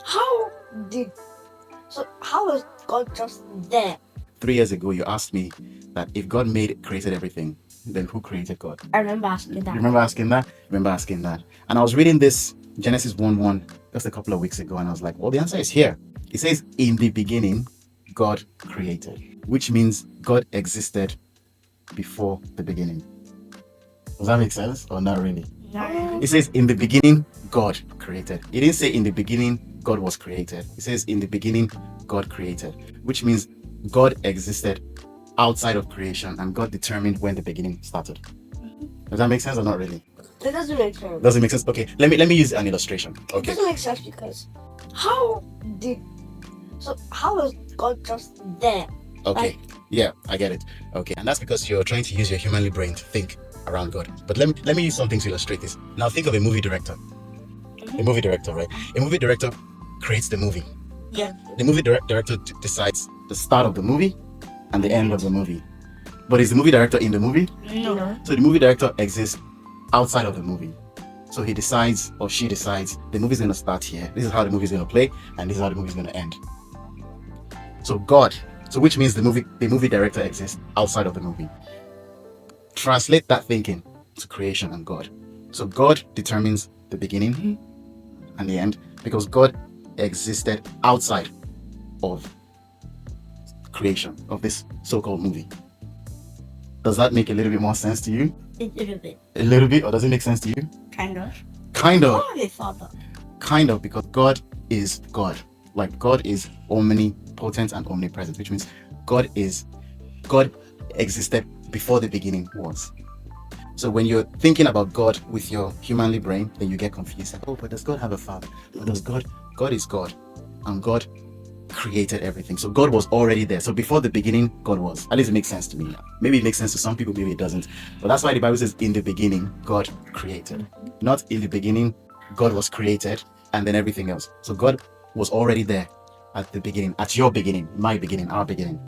How did how was God just there? 3 years ago, you asked me that if God created everything, then who created God? I remember asking You that. remember asking that? Remember asking that? And I was reading this Genesis 1:1 just a couple of weeks ago, and I was like, well, the answer is here. It says, in the beginning, God created, which means God existed before the beginning. Does that make sense or not really? No. It says, in the beginning, God created. It didn't say in the beginning, God was created. It says, in the beginning, God created, which means God existed outside of creation and God determined when the beginning started. Does that make sense or not really? It doesn't make sense. Doesn't make sense? Okay, let me use an illustration. It Okay. doesn't make sense because how was God just there? Okay. Yeah, I get it. Okay. And that's because you're trying to use your humanly brain to think around God. But let me use something to illustrate this. Now think of a movie director. A movie director, right? A movie director creates the movie. Yeah. The movie director decides the start of the movie and the end of the movie. But is the movie director in the movie? No. So the movie director exists outside of the movie. So he decides or she decides the movie's going to start here. This is how the movie's going to play, and this is how the movie's going to end. So which means the movie director exists outside of the movie. Translate that thinking to creation and God. So God determines the beginning and the end because God existed outside of creation of this so-called movie. Does that make a little bit more sense to you? A little bit. A little bit, or does it make sense to you? Kind of. Kind of. How have you thought that? Kind of, because God is God. Like God is omnipotent and omnipresent, which means God existed before the beginning was. So when you're thinking about God with your humanly brain, then you get confused. Like, oh, but does God have a father? But does God is God, and God created everything. So God was already there. So before the beginning, God was. At least it makes sense to me. Maybe it makes sense to some people, maybe it doesn't. But that's why the Bible says, in the beginning, God created. Not in the beginning, God was created, and then everything else. So God was already there at the beginning, at your beginning, my beginning, our beginning.